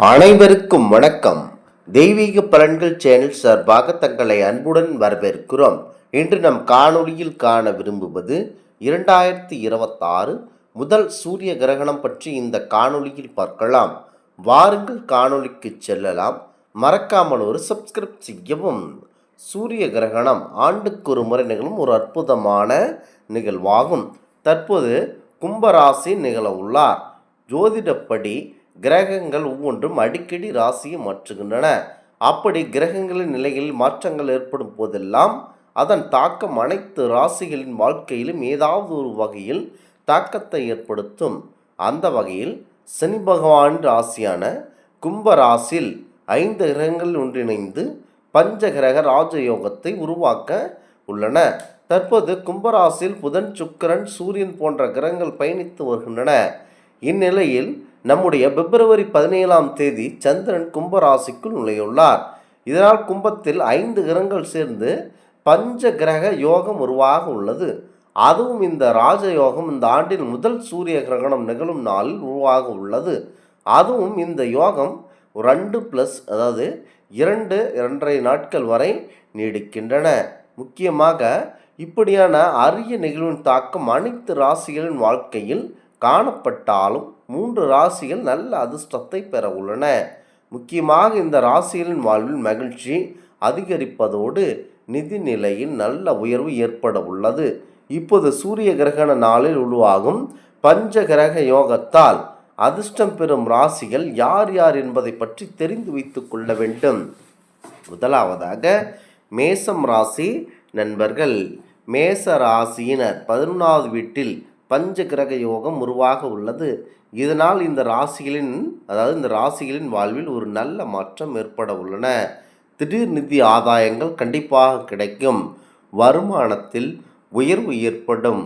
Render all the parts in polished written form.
அனைவருக்கும் வணக்கம். தெய்வீக பலன்கள் சேனல் சார்பாக தங்களை அன்புடன் வரவேற்கிறோம். இன்று நம் காணொளியில் காண விரும்புவது 2026 முதல் சூரிய கிரகணம் பற்றி இந்த காணொளியில் பார்க்கலாம். வாருங்கள் காணொளிக்கு செல்லலாம். மறக்காமல் ஒரு சப்ஸ்கிரைப் செய்யவும். சூரிய கிரகணம் ஆண்டுக்கு ஒரு முறை நிகழும் ஒரு அற்புதமான நிகழ்வாகும். தற்போது கும்பராசி நிகழ உள்ளார். ஜோதிடப்படி கிரகங்கள் ஒவ்வொன்றும் அடிக்கடி ராசியை மாற்றுகின்றன. அப்படி கிரகங்களின் நிலைகளில் மாற்றங்கள் ஏற்படும் போதெல்லாம் அதன் தாக்கம் அனைத்து ராசிகளின் வாழ்க்கையிலும் ஏதாவது ஒரு வகையில் தாக்கத்தை ஏற்படுத்தும். அந்த வகையில் சனி பகவான் ராசியான கும்பராசியில் 5 கிரகங்கள் ஒன்றிணைந்து பஞ்சகிரக ராஜயோகத்தை உருவாக்க உள்ளன. தற்போது கும்பராசியில் புதன், சுக்கிரன், சூரியன் போன்ற கிரகங்கள் பயணித்து வருகின்றன. இந்நிலையில் நம்முடைய பிப்ரவரி 17ஆம் தேதி சந்திரன் கும்பராசிக்குள் நுழையுள்ளார். இதனால் கும்பத்தில் 5 கிரகங்கள் சேர்ந்து பஞ்ச கிரக யோகம் உருவாக உள்ளது. அதுவும் இந்த ராஜயோகம் இந்த ஆண்டின் முதல் சூரிய கிரகணம் நிகழும் நாளில் உருவாக உள்ளது. அதுவும் இந்த யோகம் 2+ அதாவது 2.5 நாட்கள் வரை நீடிக்கின்றன. முக்கியமாக இப்படியான அரிய நிகழ்வின் தாக்கம் அனைத்து ராசிகளின் வாழ்க்கையில் காணப்பட்டாலும் 3 ராசிகள் நல்ல அதிர்ஷ்டத்தை பெற உள்ளன. முக்கியமாக இந்த ராசிகளின் வாழ்வில் மகிழ்ச்சி அதிகரிப்பதோடு நிதி நிலையில் நல்ல உயர்வு ஏற்பட உள்ளது. இப்போது சூரிய கிரகண நாளில் உருவாகும் பஞ்ச கிரக யோகத்தால் அதிர்ஷ்டம் பெறும் ராசிகள் யார் யார் என்பதை பற்றி தெரிந்து வைத்துக் கொள்ள வேண்டும். முதலாவதாக மேசம் ராசி நண்பர்கள். மேச ராசியினர் 11வது வீட்டில் பஞ்ச கிரக யோகம் உருவாக உள்ளது. இதனால் இந்த ராசிகளின் வாழ்வில் ஒரு நல்ல மாற்றம் ஏற்பட உள்ளன. திடீர் நிதி ஆதாயங்கள் கண்டிப்பாக கிடைக்கும். வருமானத்தில் உயர்வு ஏற்படும்.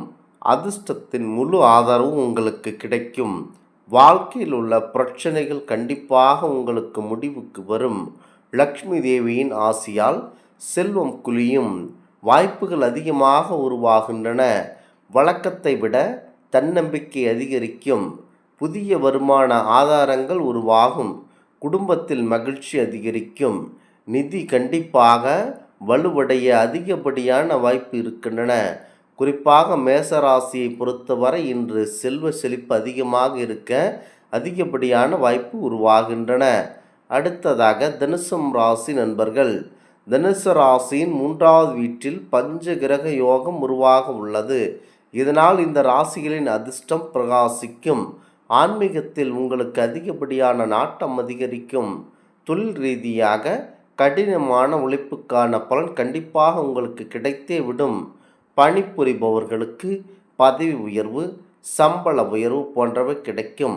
அதிர்ஷ்டத்தின் முழு ஆதரவும் உங்களுக்கு கிடைக்கும். வாழ்க்கையில் உள்ள பிரச்சனைகள் கண்டிப்பாக உங்களுக்கு முடிவுக்கு வரும். லக்ஷ்மி தேவியின் ஆசியால் செல்வம் குளியும். வாய்ப்புகள் அதிகமாக உருவாகின்றன. வழக்கத்தை விட தன்னம்பிக்கை அதிகரிக்கும். புதிய வருமான ஆதாரங்கள் உருவாகும். குடும்பத்தில் மகிழ்ச்சி அதிகரிக்கும். நிதி கண்டிப்பாக வலுவடைய அதிகப்படியான வாய்ப்பு இருக்கின்றன. குறிப்பாக மேசராசியை பொறுத்தவரை இன்று செல்வ செழிப்பு அதிகமாக இருக்க அதிகப்படியான வாய்ப்பு உருவாகின்றன. அடுத்ததாக தனுசம் ராசி நண்பர்கள். தனுசு ராசியின் 3வது வீட்டில் பஞ்ச கிரக யோகம் உருவாக உள்ளது. இதனால் இந்த ராசிகளின் அதிர்ஷ்டம் பிரகாசிக்கும். ஆன்மீகத்தில் உங்களுக்கு அதிகப்படியான நாட்டம் அதிகரிக்கும். தொழில் ரீதியாக கடினமான உழைப்புக்கான பலன் கண்டிப்பாக உங்களுக்கு கிடைத்தே விடும். பணிபுரிபவர்களுக்கு பதவி உயர்வு, சம்பள உயர்வு போன்றவை கிடைக்கும்.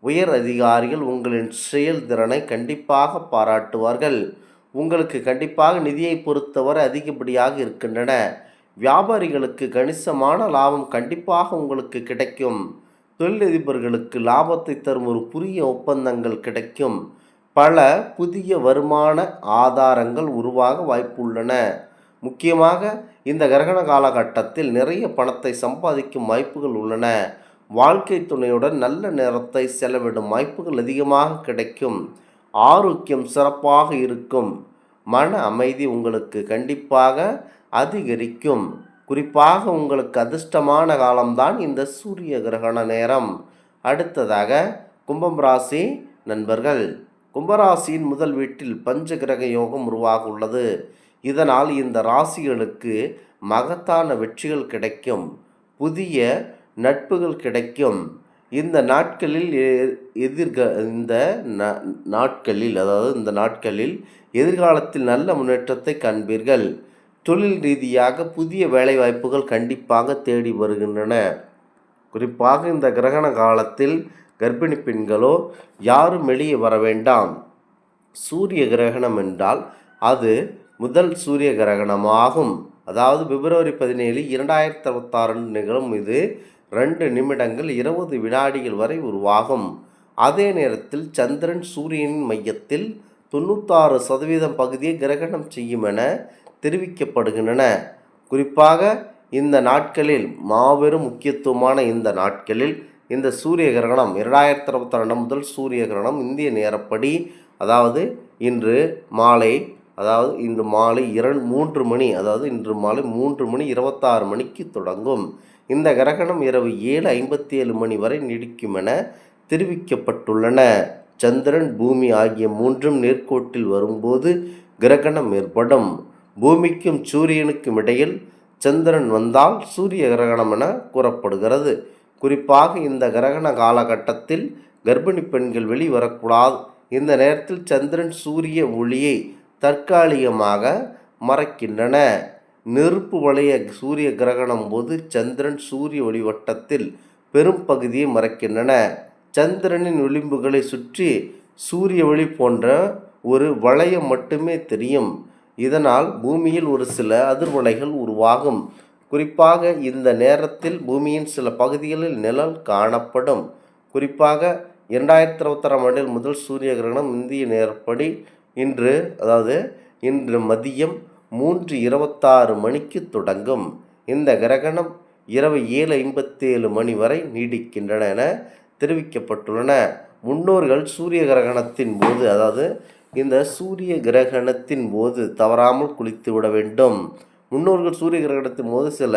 உயர் அதிகாரிகள் உங்களின் செயல்திறனை கண்டிப்பாக பாராட்டுவார்கள். உங்களுக்கு கண்டிப்பாக நிதியை பொறுத்தவரை அதிகப்படியாக இருக்கின்றன. வியாபாரிகளுக்கு கணிசமான லாபம் கண்டிப்பாக உங்களுக்கு கிடைக்கும். தொழிலதிபர்களுக்கு லாபத்தை தரும் ஒரு புதிய ஒப்பந்தங்கள் கிடைக்கும். பல புதிய வருமான ஆதாரங்கள் உருவாக வாய்ப்புள்ளன. முக்கியமாக இந்த கிரகண காலகட்டத்தில் நிறைய பணத்தை சம்பாதிக்கும் வாய்ப்புகள் உள்ளன. வாழ்க்கை துணையுடன் நல்ல நேரத்தை செலவிடும் வாய்ப்புகள் அதிகமாக கிடைக்கும். ஆரோக்கியம் சிறப்பாக இருக்கும். மன அமைதி உங்களுக்கு கண்டிப்பாக அதிகரிக்கும். குறிப்பாக உங்களுக்கு அதிர்ஷ்டமான காலம்தான் இந்த சூரிய கிரகண நேரம். அடுத்ததாக கும்பம் ராசி நண்பர்கள். கும்பராசியின் முதல் வீட்டில் பஞ்ச கிரக யோகம் உருவாக உள்ளது. இதனால் இந்த ராசிகளுக்கு மகத்தான வெற்றிகள் கிடைக்கும். புதிய நட்புகள் கிடைக்கும். இந்த நாட்களில் எதிர்காலத்தில் நல்ல முன்னேற்றத்தை காண்பீர்கள். தொழில் ரீதியாக புதிய வேலைவாய்ப்புகள் கண்டிப்பாக தேடி வருகின்றன. குறிப்பாக இந்த கிரகண காலத்தில் கர்ப்பிணி பெண்களோ யாரும் வெளியே வர வேண்டாம். சூரிய கிரகணம் என்றால் அது முதல் சூரிய கிரகணமாகும். அதாவது பிப்ரவரி 17, 2026 நிகழும். இது 2 நிமிடங்கள் 20 வினாடிகள் வரை உருவாகும். அதே நேரத்தில் சந்திரன் சூரியனின் மையத்தில் 96% பகுதியை கிரகணம் செய்யும் என தெரிவிக்கப்படுகின்றன. குறிப்பாக இந்த நாட்களில் மாபெரும் முக்கியத்துவமான இந்த நாட்களில் இந்த சூரிய கிரகணம் 2022 முதல் சூரிய கிரகணம் இந்திய நேரப்படி அதாவது இன்று மாலை 3 மணி இன்று மாலை 3 மணி 26 மணிக்கு தொடங்கும். இந்த கிரகணம் இரவு 7:57 மணி வரை நீடிக்கும் என தெரிவிக்கப்பட்டுள்ளன. சந்திரன், பூமி ஆகிய மூன்றும் நேர்கோட்டில் வரும்போது கிரகணம் ஏற்படும். பூமிக்கும் சூரியனுக்கும் இடையில் சந்திரன் வந்தால் சூரிய கிரகணம் என கூறப்படுகிறது. குறிப்பாக இந்த கிரகண காலகட்டத்தில் கர்ப்பிணி பெண்கள் வெளிவரக்கூடாது. இந்த நேரத்தில் சந்திரன் சூரிய ஒளியை தற்காலிகமாக மறைக்கின்றன. நெருப்பு வளைய சூரிய கிரகணம் போது சந்திரன் சூரிய ஒளிவட்டத்தில் பெரும் பகுதியை மறைக்கின்றன. சந்திரனின் விளிம்புகளை சுற்றி சூரிய ஒளி போன்ற ஒரு வளையம் மட்டுமே தெரியும். இதனால் பூமியில் ஒரு சில அதிர்வலைகள் உருவாகும். குறிப்பாக இந்த நேரத்தில் பூமியின் சில பகுதிகளில் நிழல் காணப்படும். குறிப்பாக 2026 ஆண்டில் முதல் சூரிய கிரகணம் இந்திய நேரப்படி இன்று மதியம் 3:26 மணிக்கு தொடங்கும். இந்த கிரகணம் இரவு 7:57 மணி வரை நீடிக்கின்றன என தெரிவிக்கப்பட்டுள்ளன. முன்னோர்கள் சூரிய கிரகணத்தின் போது இந்த சூரிய கிரகணத்தின் போது தவறாமல் குளித்து விட வேண்டும். முன்னோர்கள் சூரிய கிரகணத்தின் போது சில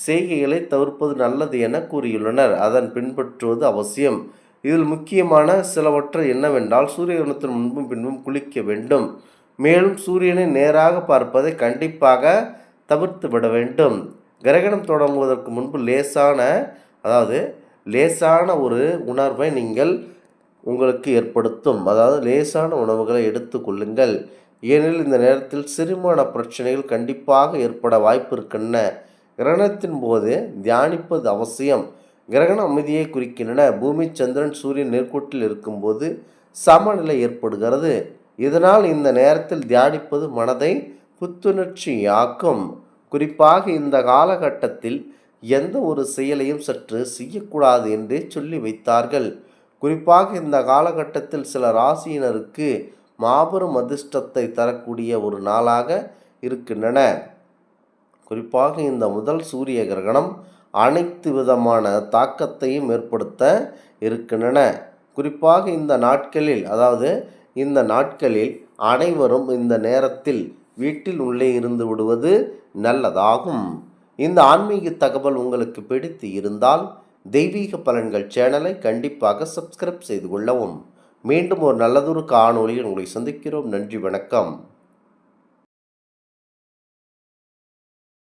செய்கைகளை தவிர்ப்பது நல்லது என கூறியுள்ளனர். அதன் பின்பற்றுவது அவசியம். இதில் முக்கியமான சிலவற்றை என்னவென்றால், சூரிய கிரகணத்தின் முன்பும் பின்பும் குளிக்க வேண்டும். மேலும் சூரியனை நேராக பார்ப்பதை கண்டிப்பாக தவிர்த்து விட வேண்டும். கிரகணம் தொடங்குவதற்கு முன்பு லேசான ஒரு உணர்வை நீங்கள் உங்களுக்கு ஏற்படுத்தும். லேசான உணவுகளை எடுத்துக்கொள்ளுங்கள். ஏனெனில் இந்த நேரத்தில் செரிமான பிரச்சனைகள் கண்டிப்பாக ஏற்பட வாய்ப்பு இருக்கின்றன. கிரகணத்தின் போது தியானிப்பது அவசியம். கிரகண அமைதியை குறிக்கின்றன. பூமி, சந்திரன், சூரியன் நேர்கோட்டில் இருக்கும்போது சமநிலை ஏற்படுகிறது. இதனால் இந்த நேரத்தில் தியானிப்பது மனதை புத்துணர்ச்சியாக்கும். குறிப்பாக இந்த காலகட்டத்தில் எந்த ஒரு செயலையும் சற்று செய்யக்கூடாது என்றே சொல்லி வைத்தார்கள். குறிப்பாக இந்த காலகட்டத்தில் சில ராசியினருக்கு மாபெரும் அதிர்ஷ்டத்தை தரக்கூடிய ஒரு நாளாக இருக்கின்றன. குறிப்பாக இந்த முதல் சூரிய கிரகணம் அனைத்து விதமான தாக்கத்தையும் ஏற்படுத்த இருக்கின்றன. குறிப்பாக இந்த நாட்களில் அனைவரும் இந்த நேரத்தில் வீட்டில் உள்ளே இருந்து விடுவது நல்லதாகும். இந்த ஆன்மீக தகவல் உங்களுக்கு பிடித்து இருந்தால் தெய்வீக பலன்கள் சேனலை கண்டிப்பாக சப்ஸ்கிரைப் செய்து கொள்ளவும். மீண்டும் ஒரு நல்லதொரு காணொளியில் உங்களை சந்திக்கிறோம். நன்றி, வணக்கம்.